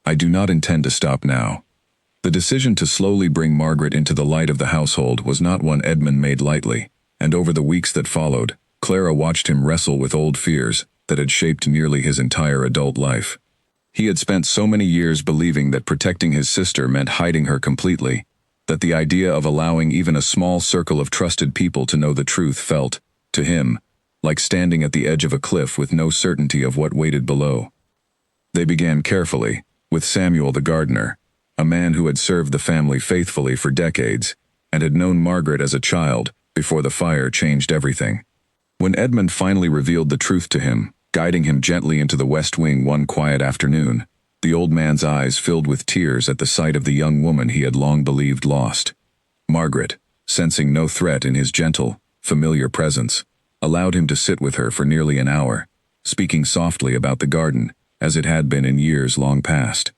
I do not intend to stop now." The decision to slowly bring Margaret into the light of the household was not one Edmund made lightly, and over the weeks that followed, Clara watched him wrestle with old fears that had shaped nearly his entire adult life. He had spent so many years believing that protecting his sister meant hiding her completely, that the idea of allowing even a small circle of trusted people to know the truth felt, to him, like standing at the edge of a cliff with no certainty of what waited below. They began carefully, with Samuel the gardener, a man who had served the family faithfully for decades, and had known Margaret as a child before the fire changed everything. When Edmund finally revealed the truth to him, guiding him gently into the West Wing one quiet afternoon, the old man's eyes filled with tears at the sight of the young woman he had long believed lost. Margaret, sensing no threat in his gentle, familiar presence, allowed him to sit with her for nearly an hour, speaking softly about the garden, as it had been in years long past.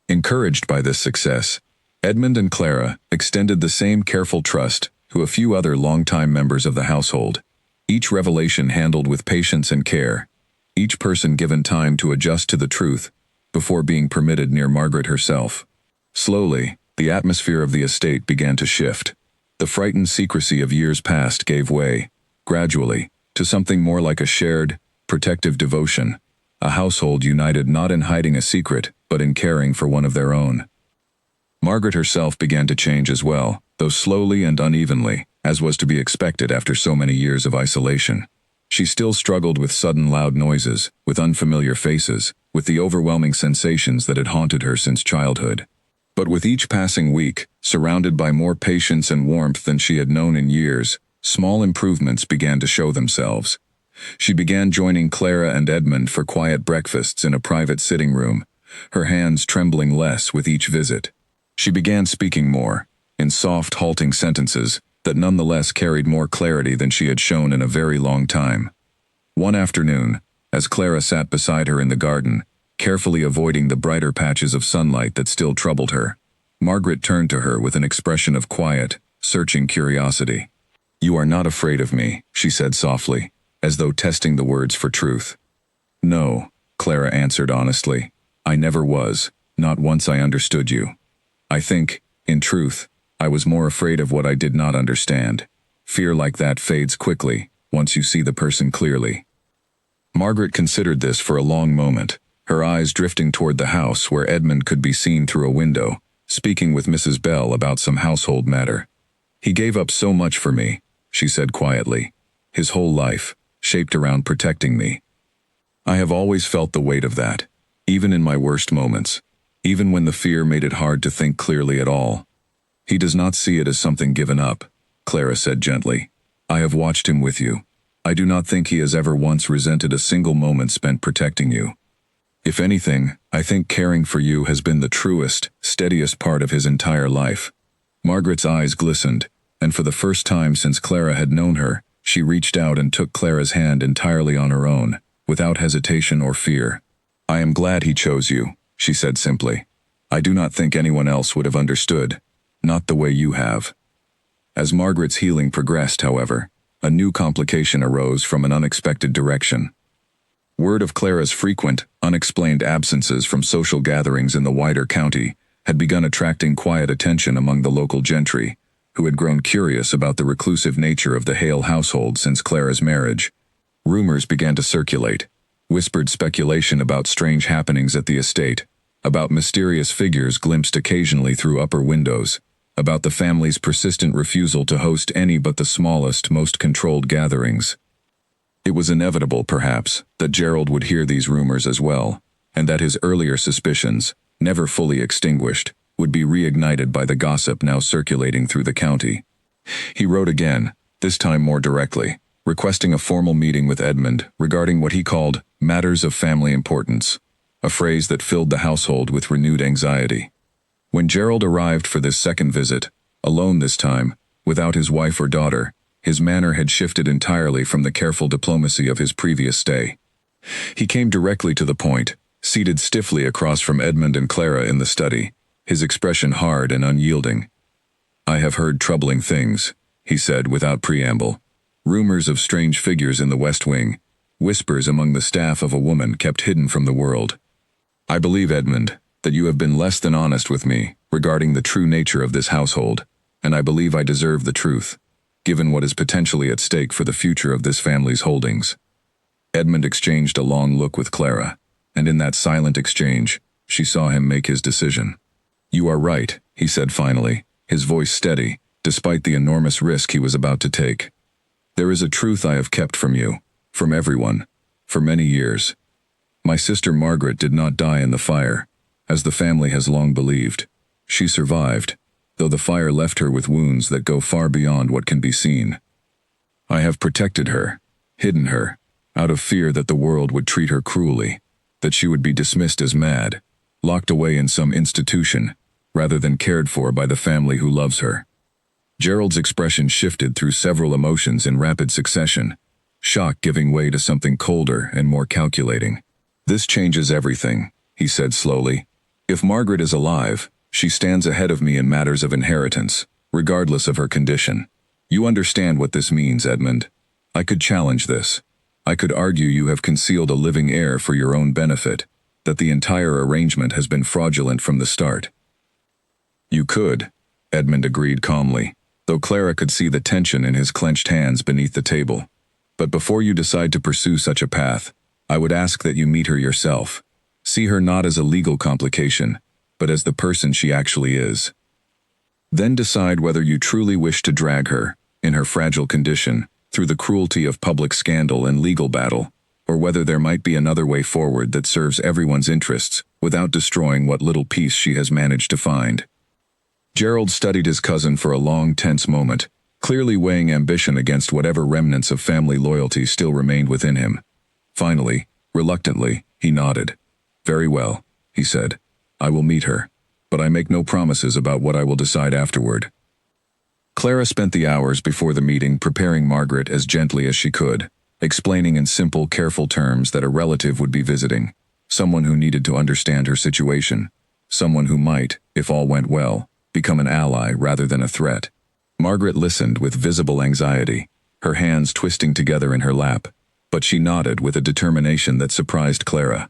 Encouraged by this success, Edmund and Clara extended the same careful trust to a few other longtime members of the household, each revelation handled with patience and care, each person given time to adjust to the truth before being permitted near Margaret herself. Slowly, the atmosphere of the estate began to shift. The frightened secrecy of years past gave way, gradually, to something more like a shared, protective devotion, a household united not in hiding a secret, but in caring for one of their own. Margaret herself began to change as well, though slowly and unevenly, as was to be expected after so many years of isolation. She still struggled with sudden loud noises, with unfamiliar faces, with the overwhelming sensations that had haunted her since childhood. But with each passing week, surrounded by more patience and warmth than she had known in years, small improvements began to show themselves. She began joining Clara and Edmund for quiet breakfasts in a private sitting room, her hands trembling less with each visit. She began speaking more, in soft, halting sentences that nonetheless carried more clarity than she had shown in a very long time. One afternoon, as Clara sat beside her in the garden, carefully avoiding the brighter patches of sunlight that still troubled her, Margaret turned to her with an expression of quiet, searching curiosity. "You are not afraid of me," she said softly, as though testing the words for truth. "No," Clara answered honestly. "I never was, not once I understood you. I think, in truth, I was more afraid of what I did not understand. Fear like that fades quickly, once you see the person clearly. Margaret considered this for a long moment, her eyes drifting toward the house where Edmund could be seen through a window, speaking with Mrs. Bell about some household matter. He gave up so much for me, she said quietly. His whole life, shaped around protecting me. I have always felt the weight of that, even in my worst moments, even when the fear made it hard to think clearly at all. He does not see it as something given up, Clara said gently. I have watched him with you. I do not think he has ever once resented a single moment spent protecting you. If anything, I think caring for you has been the truest, steadiest part of his entire life. Margaret's eyes glistened, and for the first time since Clara had known her, she reached out and took Clara's hand entirely on her own, without hesitation or fear. I am glad he chose you, she said simply. I do not think anyone else would have understood, not the way you have. As Margaret's healing progressed, however, a new complication arose from an unexpected direction. Word of Clara's frequent, unexplained absences from social gatherings in the wider county had begun attracting quiet attention among the local gentry, who had grown curious about the reclusive nature of the Hale household since Clara's marriage. Rumors began to circulate, whispered speculation about strange happenings at the estate, about mysterious figures glimpsed occasionally through upper windows, about the family's persistent refusal to host any but the smallest, most controlled gatherings. It was inevitable, perhaps, that Gerald would hear these rumors as well, and that his earlier suspicions, never fully extinguished, would be reignited by the gossip now circulating through the county. He wrote again, this time more directly, requesting a formal meeting with Edmund regarding what he called matters of family importance, a phrase that filled the household with renewed anxiety. When Gerald arrived for this second visit, alone this time, without his wife or daughter, his manner had shifted entirely from the careful diplomacy of his previous stay. He came directly to the point, seated stiffly across from Edmund and Clara in the study, his expression hard and unyielding. I have heard troubling things, he said without preamble. Rumors of strange figures in the West Wing, whispers among the staff of a woman kept hidden from the world. I believe, Edmund, that you have been less than honest with me regarding the true nature of this household, and I believe I deserve the truth, given what is potentially at stake for the future of this family's holdings. Edmund exchanged a long look with Clara, and in that silent exchange, she saw him make his decision. You are right, he said finally, his voice steady, despite the enormous risk he was about to take. There is a truth I have kept from you, from everyone, for many years. My sister Margaret did not die in the fire, as the family has long believed. She survived, though the fire left her with wounds that go far beyond what can be seen. I have protected her, hidden her, out of fear that the world would treat her cruelly, that she would be dismissed as mad, locked away in some institution, rather than cared for by the family who loves her. Gerald's expression shifted through several emotions in rapid succession, shock giving way to something colder and more calculating. This changes everything, he said slowly. If Margaret is alive, she stands ahead of me in matters of inheritance, regardless of her condition. You understand what this means, Edmund. I could challenge this. I could argue you have concealed a living heir for your own benefit, that the entire arrangement has been fraudulent from the start. You could, Edmund agreed calmly, though Clara could see the tension in his clenched hands beneath the table. But before you decide to pursue such a path, I would ask that you meet her yourself. See her not as a legal complication, but as the person she actually is. Then decide whether you truly wish to drag her, in her fragile condition, through the cruelty of public scandal and legal battle, or whether there might be another way forward that serves everyone's interests without destroying what little peace she has managed to find. Gerald studied his cousin for a long, tense moment, clearly weighing ambition against whatever remnants of family loyalty still remained within him. Finally, reluctantly, he nodded. Very well, he said. I will meet her, but I make no promises about what I will decide afterward. Clara spent the hours before the meeting preparing Margaret as gently as she could, explaining in simple, careful terms that a relative would be visiting, someone who needed to understand her situation, someone who might, if all went well, become an ally rather than a threat. Margaret listened with visible anxiety, her hands twisting together in her lap, but she nodded with a determination that surprised Clara.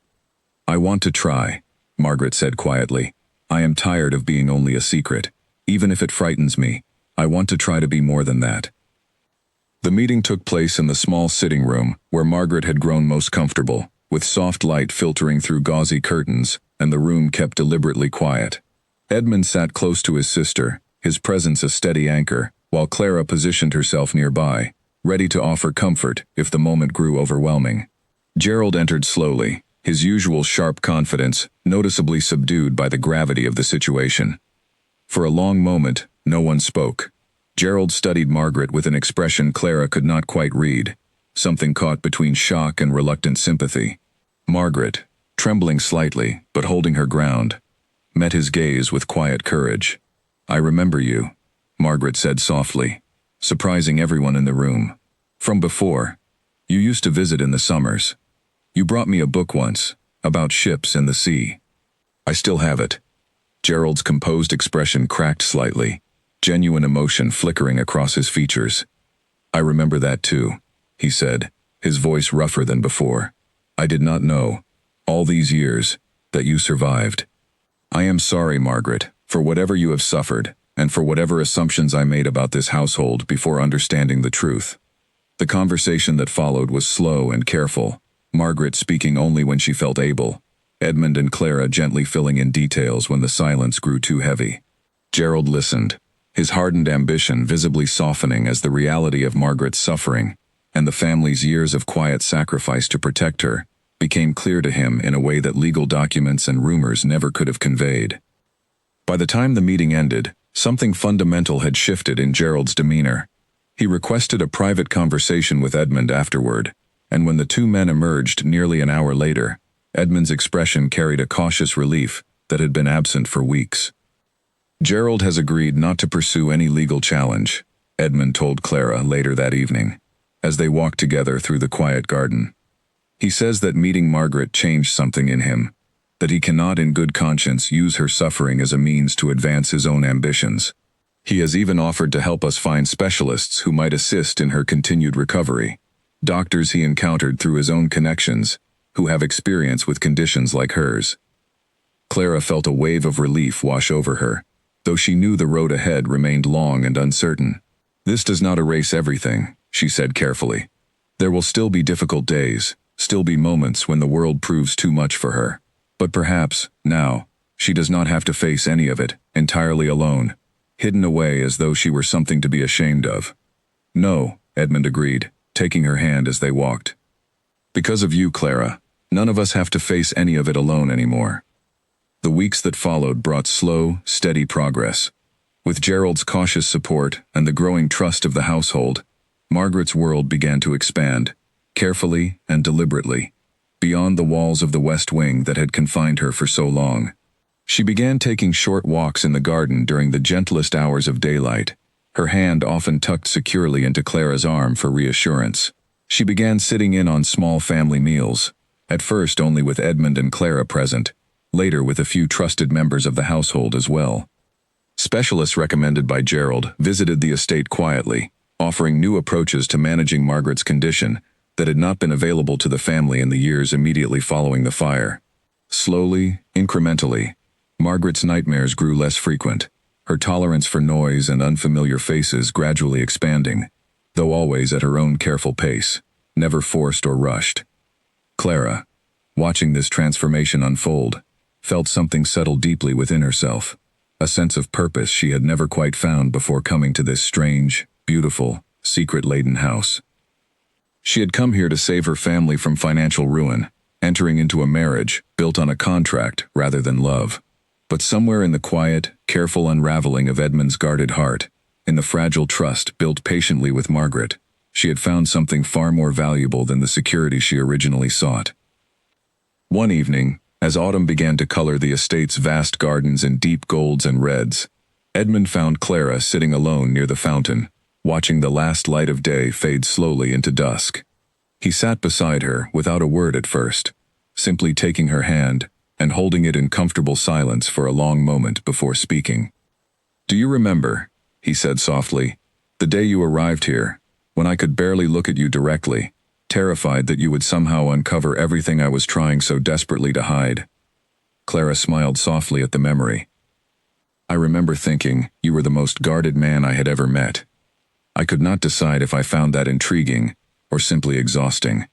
I want to try, Margaret said quietly. I am tired of being only a secret. Even if it frightens me, I want to try to be more than that. The meeting took place in the small sitting room where Margaret had grown most comfortable, with soft light filtering through gauzy curtains, and the room kept deliberately quiet. Edmund sat close to his sister, his presence a steady anchor, while Clara positioned herself nearby, ready to offer comfort if the moment grew overwhelming. Gerald entered slowly, his usual sharp confidence noticeably subdued by the gravity of the situation. For a long moment, no one spoke. Gerald studied Margaret with an expression Clara could not quite read, something caught between shock and reluctant sympathy. Margaret, trembling slightly but holding her ground, met his gaze with quiet courage. "I remember you," Margaret said softly, surprising everyone in the room. "From before. You used to visit in the summers. You brought me a book once, about ships and the sea. I still have it." Gerald's composed expression cracked slightly, genuine emotion flickering across his features. "I remember that too," he said, his voice rougher than before. "I did not know, all these years, that you survived. I am sorry, Margaret, for whatever you have suffered, and for whatever assumptions I made about this household before understanding the truth." The conversation that followed was slow and careful, Margaret speaking only when she felt able, Edmund and Clara gently filling in details when the silence grew too heavy. Gerald listened, his hardened ambition visibly softening as the reality of Margaret's suffering, and the family's years of quiet sacrifice to protect her, became clear to him in a way that legal documents and rumors never could have conveyed. By the time the meeting ended, something fundamental had shifted in Gerald's demeanor. He requested a private conversation with Edmund afterward, and when the two men emerged nearly an hour later, Edmund's expression carried a cautious relief that had been absent for weeks. "Gerald has agreed not to pursue any legal challenge," Edmund told Clara later that evening, as they walked together through the quiet garden. "He says that meeting Margaret changed something in him, that he cannot in good conscience use her suffering as a means to advance his own ambitions. He has even offered to help us find specialists who might assist in her continued recovery, doctors he encountered through his own connections, who have experience with conditions like hers." Clara felt a wave of relief wash over her, though she knew the road ahead remained long and uncertain. "This does not erase everything," she said carefully. "There will still be difficult days, still be moments when the world proves too much for her. But perhaps, now, she does not have to face any of it, entirely alone, hidden away as though she were something to be ashamed of." "No," Edmund agreed, taking her hand as they walked. "Because of you, Clara, none of us have to face any of it alone anymore." The weeks that followed brought slow, steady progress. With Gerald's cautious support and the growing trust of the household, Margaret's world began to expand, carefully and deliberately, beyond the walls of the West Wing that had confined her for so long. She began taking short walks in the garden during the gentlest hours of daylight, her hand often tucked securely into Clara's arm for reassurance. She began sitting in on small family meals, at first only with Edmund and Clara present, later with a few trusted members of the household as well. Specialists recommended by Gerald visited the estate quietly, offering new approaches to managing Margaret's condition that had not been available to the family in the years immediately following the fire. Slowly, incrementally, Margaret's nightmares grew less frequent, her tolerance for noise and unfamiliar faces gradually expanding, though always at her own careful pace, never forced or rushed. Clara, watching this transformation unfold, felt something settle deeply within herself, a sense of purpose she had never quite found before coming to this strange, beautiful, secret-laden house. She had come here to save her family from financial ruin, entering into a marriage built on a contract rather than love. But somewhere in the quiet, careful unraveling of Edmund's guarded heart, in the fragile trust built patiently with Margaret, she had found something far more valuable than the security she originally sought. One evening, as autumn began to color the estate's vast gardens in deep golds and reds, Edmund found Clara sitting alone near the fountain, watching the last light of day fade slowly into dusk. He sat beside her without a word at first, simply taking her hand and holding it in comfortable silence for a long moment before speaking. "Do you remember," he said softly, "the day you arrived here, when I could barely look at you directly, terrified that you would somehow uncover everything I was trying so desperately to hide?" Clara smiled softly at the memory. "I remember thinking you were the most guarded man I had ever met." I could not decide if I found that intriguing or simply exhausting.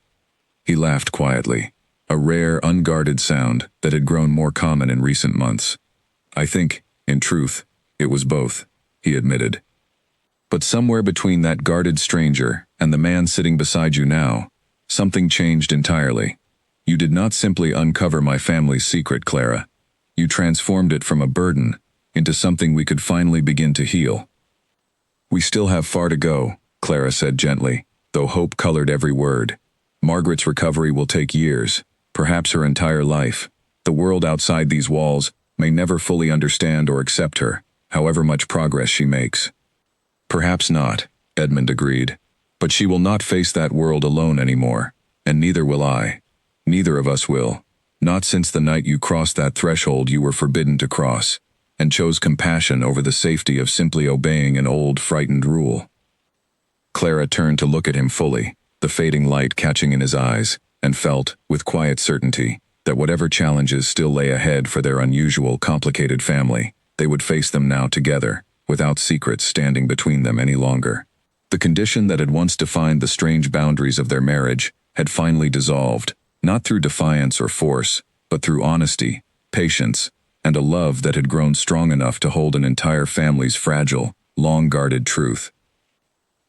He laughed quietly, a rare, unguarded sound that had grown more common in recent months. I think, in truth, it was both, he admitted. But somewhere between that guarded stranger and the man sitting beside you now, something changed entirely. You did not simply uncover my family's secret, Clara. You transformed it from a burden into something we could finally begin to heal. We still have far to go, Clara said gently, though hope colored every word. Margaret's recovery will take years, perhaps her entire life. The world outside these walls may never fully understand or accept her, however much progress she makes. Perhaps not, Edmund agreed. But she will not face that world alone anymore, and neither will I. Neither of us will. Not since the night you crossed that threshold you were forbidden to cross, and chose compassion over the safety of simply obeying an old, frightened rule. Clara turned to look at him fully, the fading light catching in his eyes, and felt, with quiet certainty, that whatever challenges still lay ahead for their unusual, complicated family, they would face them now together, without secrets standing between them any longer. The condition that had once defined the strange boundaries of their marriage had finally dissolved, not through defiance or force, but through honesty, patience, and a love that had grown strong enough to hold an entire family's fragile, long-guarded truth.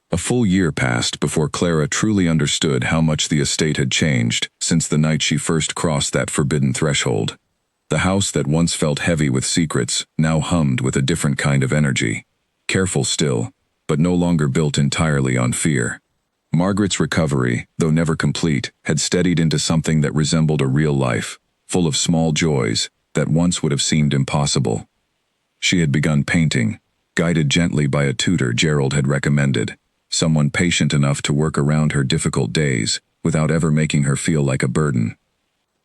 A full year passed before Clara truly understood how much the estate had changed since the night she first crossed that forbidden threshold. The house that once felt heavy with secrets now hummed with a different kind of energy, careful still, but no longer built entirely on fear. Margaret's recovery, though never complete, had steadied into something that resembled a real life, full of small joys that once would have seemed impossible. She had begun painting, guided gently by a tutor Gerald had recommended, someone patient enough to work around her difficult days without ever making her feel like a burden.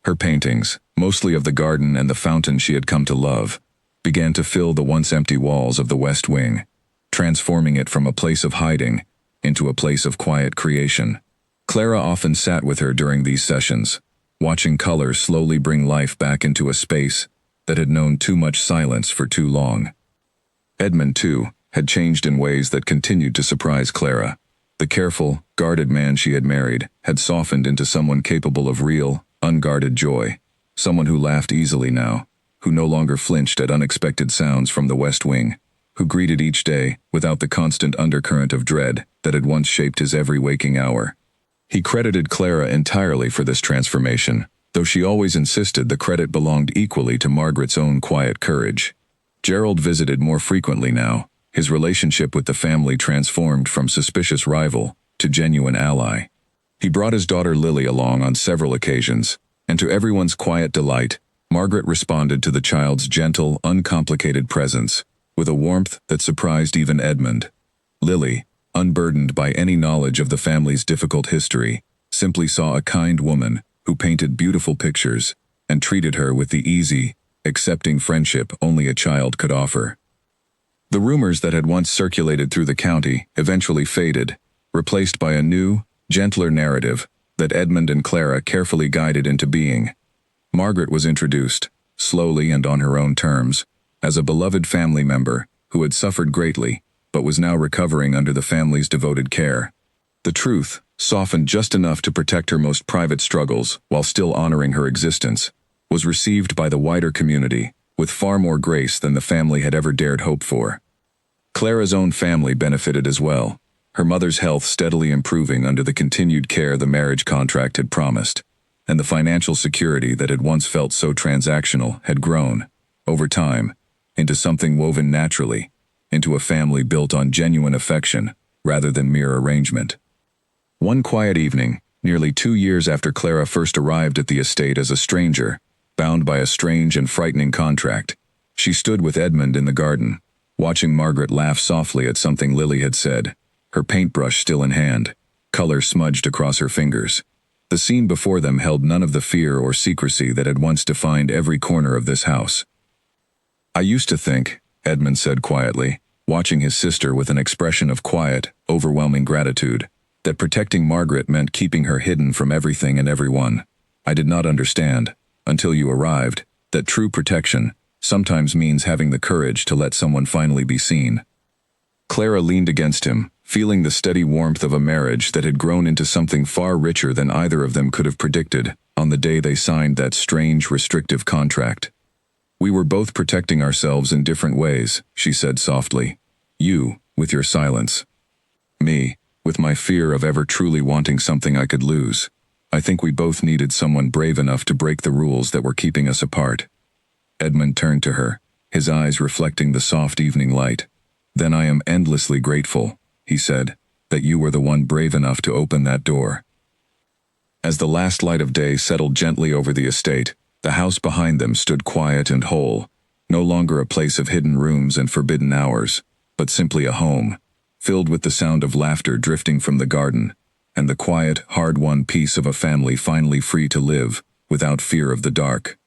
Her paintings, mostly of the garden and the fountain she had come to love, began to fill the once empty walls of the West Wing, transforming it from a place of hiding into a place of quiet creation. Clara often sat with her during these sessions, watching color slowly bring life back into a space that had known too much silence for too long. Edmund, too, had changed in ways that continued to surprise Clara. The careful, guarded man she had married had softened into someone capable of real, unguarded joy, someone who laughed easily now, who no longer flinched at unexpected sounds from the West Wing, who greeted each day without the constant undercurrent of dread that had once shaped his every waking hour. He credited Clara entirely for this transformation, though she always insisted the credit belonged equally to Margaret's own quiet courage. Gerald visited more frequently now, his relationship with the family transformed from suspicious rival to genuine ally. He brought his daughter Lily along on several occasions, and to everyone's quiet delight, Margaret responded to the child's gentle, uncomplicated presence with a warmth that surprised even Edmund. Lily, unburdened by any knowledge of the family's difficult history, simply saw a kind woman who painted beautiful pictures and treated her with the easy, accepting friendship only a child could offer. The rumors that had once circulated through the county eventually faded, replaced by a new, gentler narrative that Edmund and Clara carefully guided into being. Margaret was introduced, slowly and on her own terms, as a beloved family member who had suffered greatly but was now recovering under the family's devoted care. The truth, softened just enough to protect her most private struggles while still honoring her existence, was received by the wider community with far more grace than the family had ever dared hope for. Clara's own family benefited as well, her mother's health steadily improving under the continued care the marriage contract had promised, and the financial security that had once felt so transactional had grown, over time, into something woven naturally, into a family built on genuine affection rather than mere arrangement. One quiet evening, nearly 2 years after Clara first arrived at the estate as a stranger, bound by a strange and frightening contract, she stood with Edmund in the garden, watching Margaret laugh softly at something Lily had said, her paintbrush still in hand, color smudged across her fingers. The scene before them held none of the fear or secrecy that had once defined every corner of this house. "I used to think," Edmund said quietly, watching his sister with an expression of quiet, overwhelming gratitude, "that protecting Margaret meant keeping her hidden from everything and everyone. I did not understand, until you arrived, that true protection sometimes means having the courage to let someone finally be seen." Clara leaned against him, feeling the steady warmth of a marriage that had grown into something far richer than either of them could have predicted on the day they signed that strange, restrictive contract. "We were both protecting ourselves in different ways," she said softly. "You, with your silence. Me, with my fear of ever truly wanting something I could lose. I think we both needed someone brave enough to break the rules that were keeping us apart." Edmund turned to her, his eyes reflecting the soft evening light. "Then I am endlessly grateful," he said, "that you were the one brave enough to open that door." As the last light of day settled gently over the estate, the house behind them stood quiet and whole, no longer a place of hidden rooms and forbidden hours, but simply a home, filled with the sound of laughter drifting from the garden, and the quiet, hard-won peace of a family finally free to live, without fear of the dark.